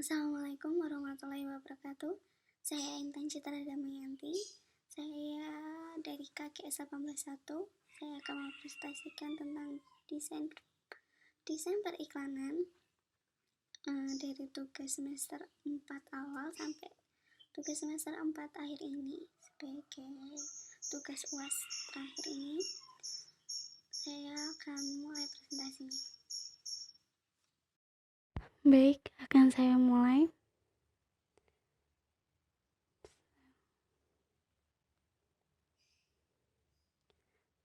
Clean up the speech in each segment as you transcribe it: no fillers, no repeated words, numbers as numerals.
Assalamualaikum warahmatullahi wabarakatuh. Saya Intan Citra Damayanti. Saya dari KKS 181. Saya akan mempresentasikan tentang desain periklanan dari tugas semester 4 awal sampai tugas semester 4 akhir ini. Sebagai tugas UAS terakhir ini, saya akan mulai presentasinya. Baik, akan saya mulai.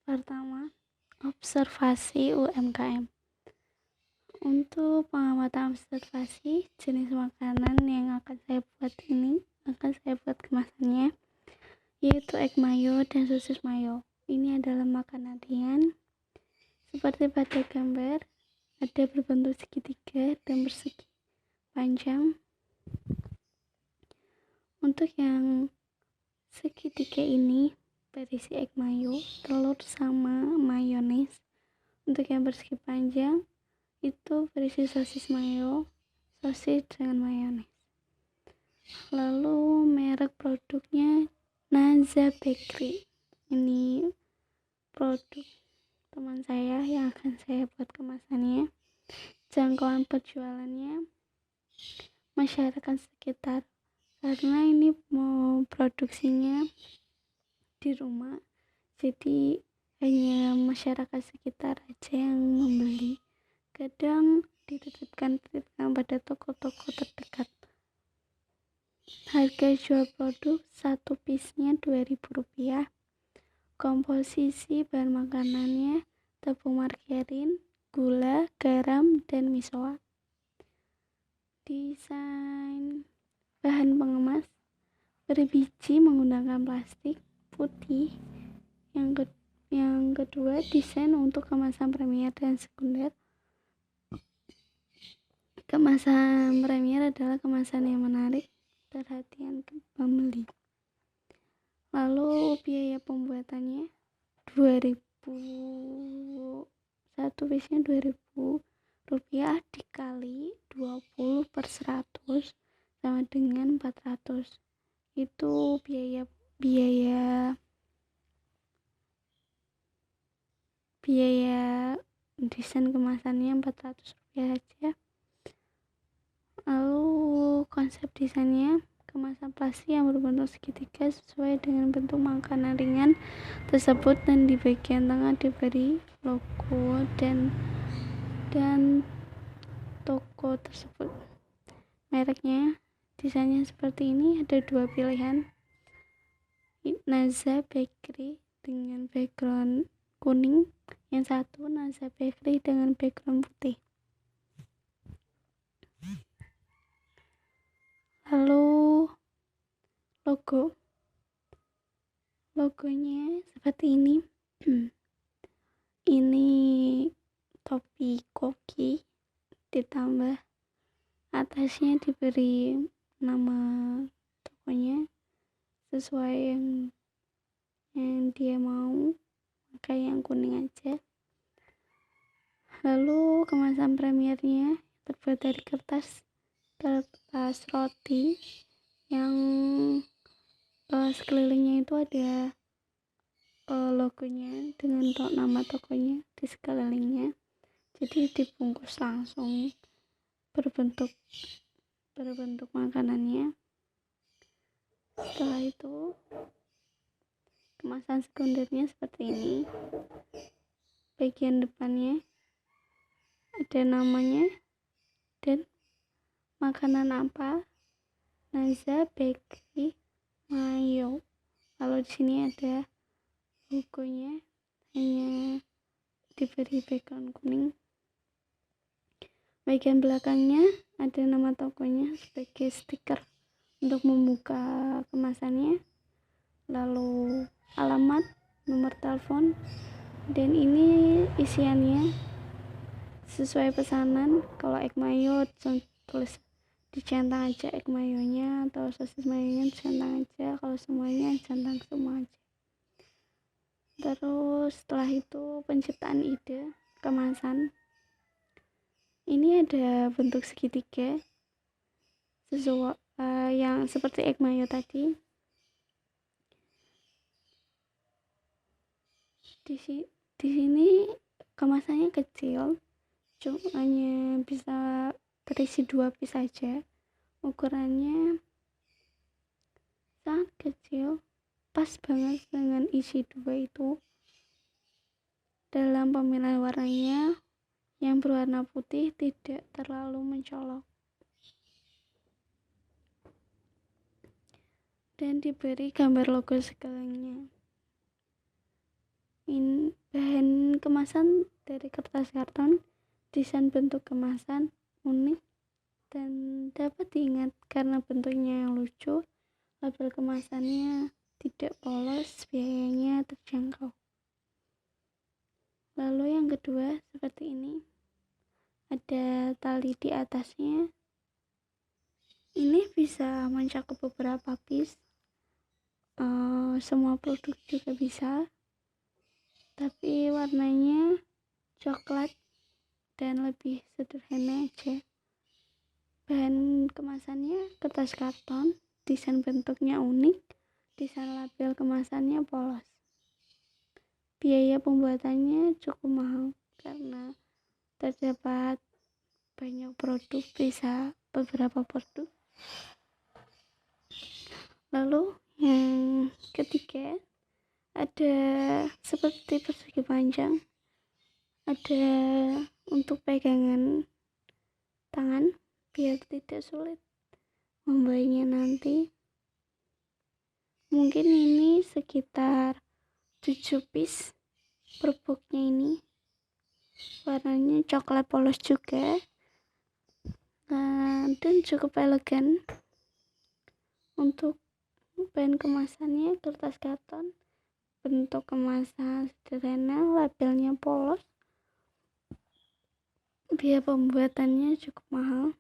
Pertama, observasi UMKM. Untuk pengamatan observasi jenis makanan yang akan saya buat kemasannya, yaitu egg mayo dan sosis mayo. Ini adalah makanan ringan. Seperti pada gambar, ada berbentuk segitiga dan persegi panjang. Untuk yang segitiga ini berisi egg mayo, telur sama mayones. Untuk yang persegi panjang itu berisi sosis mayo, sosis dengan mayones. Lalu merek produknya Naza Bakery. Ini produk teman saya yang akan saya buat kemasannya. Jangkauan penjualannya masyarakat sekitar, karena ini mau produksinya di rumah, jadi hanya masyarakat sekitar aja yang membeli. Kadang dititipkan pada toko-toko terdekat. Harga jual produk satu piece-nya Rp2.000. Komposisi bahan makanannya tepung margarin, gula, garam, dan misoa. Desain bahan pengemas berbiji menggunakan plastik putih. Yang kedua, desain untuk kemasan premier dan sekunder. Kemasan premier adalah kemasan yang menarik perhatian pembeli. Lalu biaya pembuatannya 2000, satu piece-nya Rp2.000 dikali 20/100 sama dengan 400. Itu biaya desain kemasannya Rp400 aja. Lalu konsep desainnya kemasan plastik yang berbentuk segitiga sesuai dengan bentuk makanan ringan tersebut, dan di bagian tengah diberi logo dan toko tersebut. Mereknya, desainnya seperti ini. Ada dua pilihan, Naza Bakery dengan background kuning, yang satu Naza Bakery dengan background putih. Lalu logonya seperti ini. Ini topi koki, ditambah atasnya diberi nama tokonya sesuai yang dia mau, maka yang kuning aja. Lalu kemasan premiernya terbuat dari kertas roti yang sekelilingnya itu ada logonya dengan nama tokonya di sekelilingnya, jadi dibungkus langsung berbentuk makanannya. Setelah itu kemasan sekundernya seperti ini. Bagian depannya ada namanya dan makanan apa, Naza Bakery Mayo. Lalu di sini ada logonya, hanya diberi background kuning. Bagian belakangnya ada nama tokonya sebagai stiker untuk membuka kemasannya. Lalu alamat, nomor telepon, dan ini isiannya sesuai pesanan. Kalau egg mayo tulis dicentang aja egg mayonya, atau sosis mayonya dicentang aja, kalau semuanya centang semua aja. Terus setelah itu penciptaan ide kemasan. Ini ada bentuk segitiga sesuai yang seperti egg mayo tadi. Di sini kemasannya kecil, cuma hanya bisa terisi 2 piece saja. Ukurannya sangat kecil, pas banget dengan isi 2 itu. Dalam pemilihan warnanya yang berwarna putih tidak terlalu mencolok, dan diberi gambar logo sekelilingnya. Bahan kemasan dari kertas karton, desain bentuk kemasan unik dan dapat diingat karena bentuknya yang lucu. Label kemasannya tidak polos, biayanya terjangkau. Lalu yang kedua seperti ini, ada tali di atasnya. Ini bisa mencakup beberapa piece, semua produk juga bisa, tapi warnanya coklat dan lebih sederhana aja. Bahan kemasannya kertas karton, desain bentuknya unik, desain label kemasannya polos. Biaya pembuatannya cukup mahal karena terdapat banyak produk, bisa beberapa produk. Lalu yang ketiga, ada seperti persegi panjang, ada untuk pegangan tangan biar tidak sulit membawanya nanti. Mungkin ini sekitar 7 piece per boxnya ini. Warnanya coklat polos juga, dan cukup elegan. Untuk bahan kemasannya kertas karton, bentuk kemasan sederhana, labelnya polos. Biaya pembuatannya cukup mahal.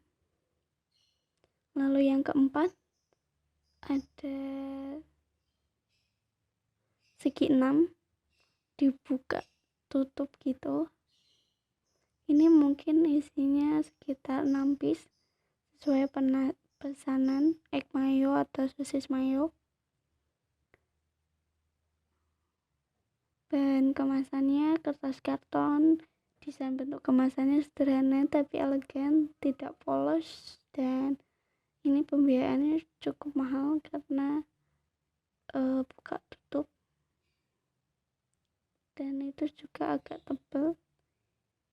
Lalu yang keempat, ada segi 6 dibuka tutup gitu. Ini mungkin isinya sekitar 6 piece sesuai pesanan egg mayo atau sosis mayo. Bahan kemasannya kertas karton, desain bentuk kemasannya sederhana tapi elegan, tidak polos, dan ini pembiayaannya cukup mahal karena buka tutup, dan itu juga agak tebal.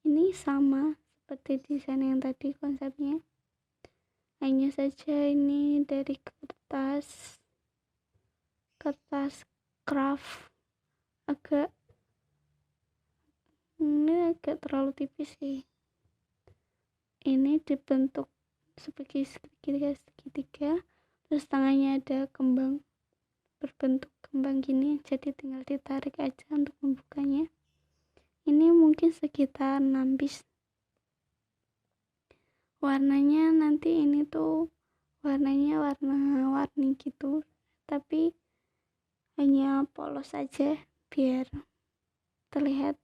Ini sama seperti desain yang tadi konsepnya, hanya saja ini dari kertas craft, ini agak terlalu tipis sih. Ini dibentuk sebagai segitiga, terus tangannya ada kembang, berbentuk kembang gini, jadi tinggal ditarik aja untuk membukanya. Ini mungkin sekitar 6 piece. Warnanya nanti ini tuh warnanya warna-warni gitu, tapi hanya polos saja biar terlihat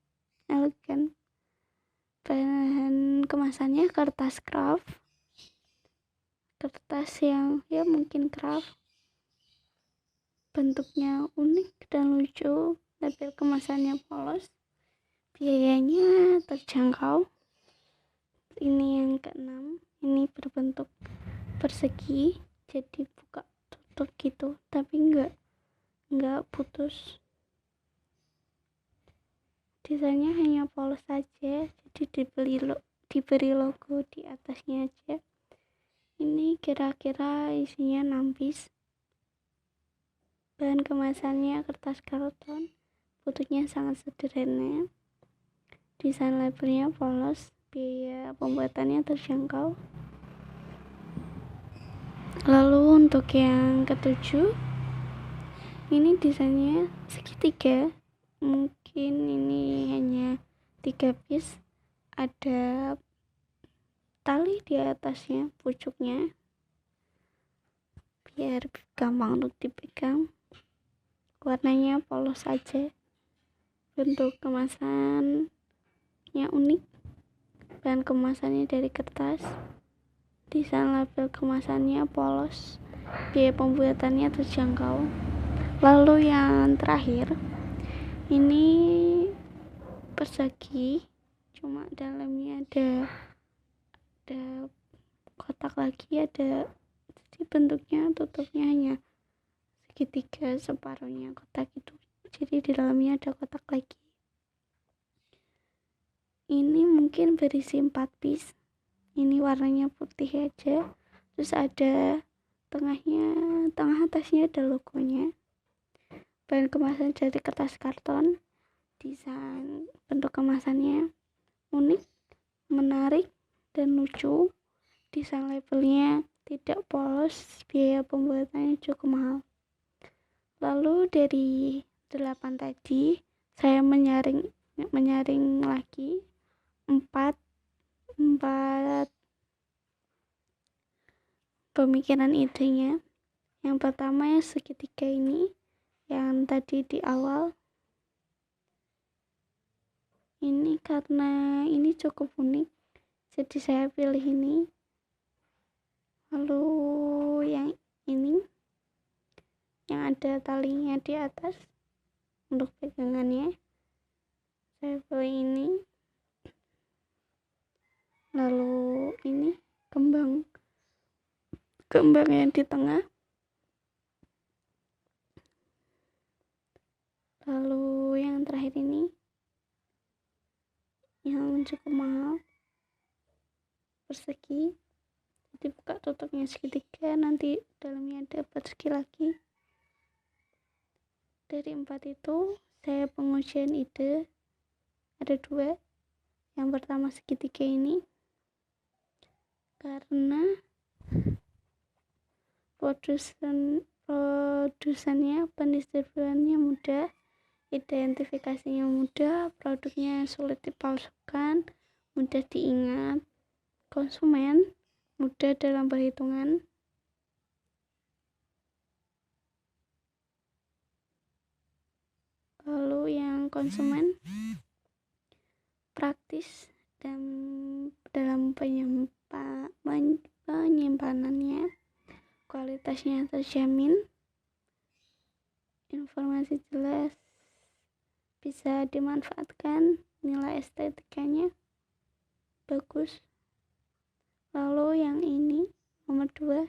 elegan. Bahan kemasannya kertas craft, kertas yang ya mungkin craft, bentuknya unik dan lucu, label kemasannya polos, biayanya terjangkau. Ini yang keenam, ini berbentuk persegi, jadi buka tutup gitu, tapi enggak putus. Desainnya hanya polos saja, jadi diberi logo di atasnya aja. Ini kira-kira isinya 6 piece. Bahan kemasannya kertas karton, bentuknya sangat sederhana, desain labelnya polos, biaya pembuatannya terjangkau. Lalu untuk yang ketujuh, ini desainnya segitiga, mungkin ini hanya 3 piece, ada tali di atasnya, pucuknya biar gampang untuk dipegang. Warnanya polos saja, bentuk kemasannya unik, bahan kemasannya dari kertas, desain label kemasannya polos, biaya pembuatannya terjangkau. Lalu yang terakhir, ini persegi, cuma dalamnya ada kotak lagi, jadi bentuknya tutupnya hanya segitiga separuhnya kotak itu, jadi di dalamnya ada kotak lagi. Ini mungkin berisi 4 piece. Ini warnanya putih aja, terus ada tengah atasnya ada logonya. Bahan kemasan dari kertas karton. Desain bentuk kemasannya unik, menarik, dan lucu. Desain labelnya tidak polos, biaya pembuatannya cukup mahal. Lalu dari 8 tadi saya menyaring lagi 4 pemikiran idenya. Yang pertama yang segitiga ini, yang tadi di awal ini, karena ini cukup unik jadi saya pilih ini. Lalu yang ini yang ada talinya di atas untuk pegangannya, saya pilih ini. Lalu ini kembang yang di tengah. Lalu yang terakhir ini yang cukup mahal, persegi, jadi buka tutupnya segitiga, nanti dalamnya ada persegi lagi. Dari 4 itu saya pengujian ide ada 2. Yang pertama segitiga ini, karena produsennya, pendistribusiannya mudah, identifikasinya mudah, produknya sulit dipalsukan, mudah diingat, konsumen mudah dalam perhitungan. Lalu yang konsumen praktis dan dalam penyimpanannya, kualitasnya terjamin, informasi jelas, bisa dimanfaatkan, nilai estetikanya bagus. Lalu yang ini nomor 2,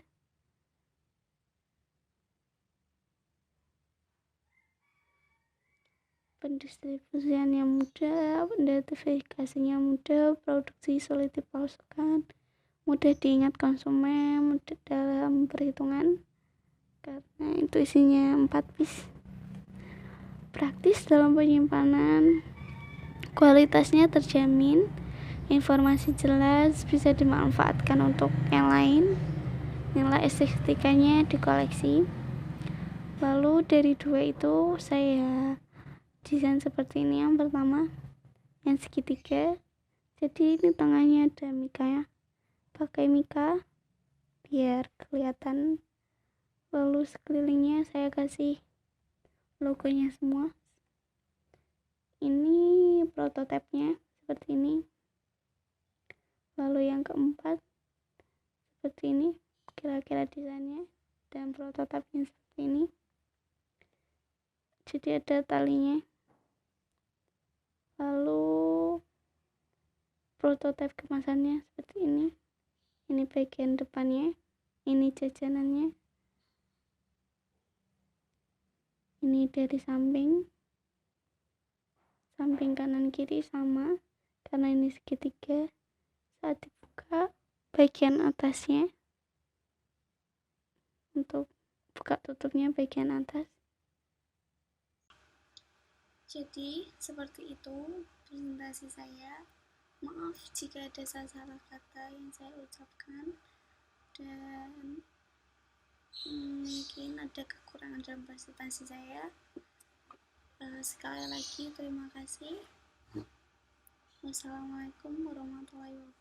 pendistribusiannya mudah, identifikasinya mudah, produksi sulit dipalsukan, mudah diingat konsumen, mudah dalam perhitungan, karena itu isinya 4 piece. Praktis dalam penyimpanan, kualitasnya terjamin, informasi jelas, bisa dimanfaatkan untuk yang lain, nilai estetikanya dikoleksi. Lalu dari 2 itu saya desain seperti ini. Yang pertama yang segitiga, jadi ini tengahnya ada mika ya, pakai mika biar kelihatan. Lalu sekelilingnya saya kasih logonya semua. Ini prototipenya seperti ini. Lalu yang keempat seperti ini kira-kira desainnya, dan prototipnya seperti ini, jadi ada talinya. Lalu prototip kemasannya seperti ini bagian depannya, ini jajanannya, ini dari samping kanan kiri sama, karena ini segitiga. Saat dibuka bagian atasnya, untuk buka tutupnya bagian atas. Jadi seperti itu presentasi saya. Maaf jika ada salah kata yang saya ucapkan, dan mungkin ada kekurangan dalam presentasi saya. Sekali lagi terima kasih. Wassalamualaikum warahmatullahi wabarakatuh.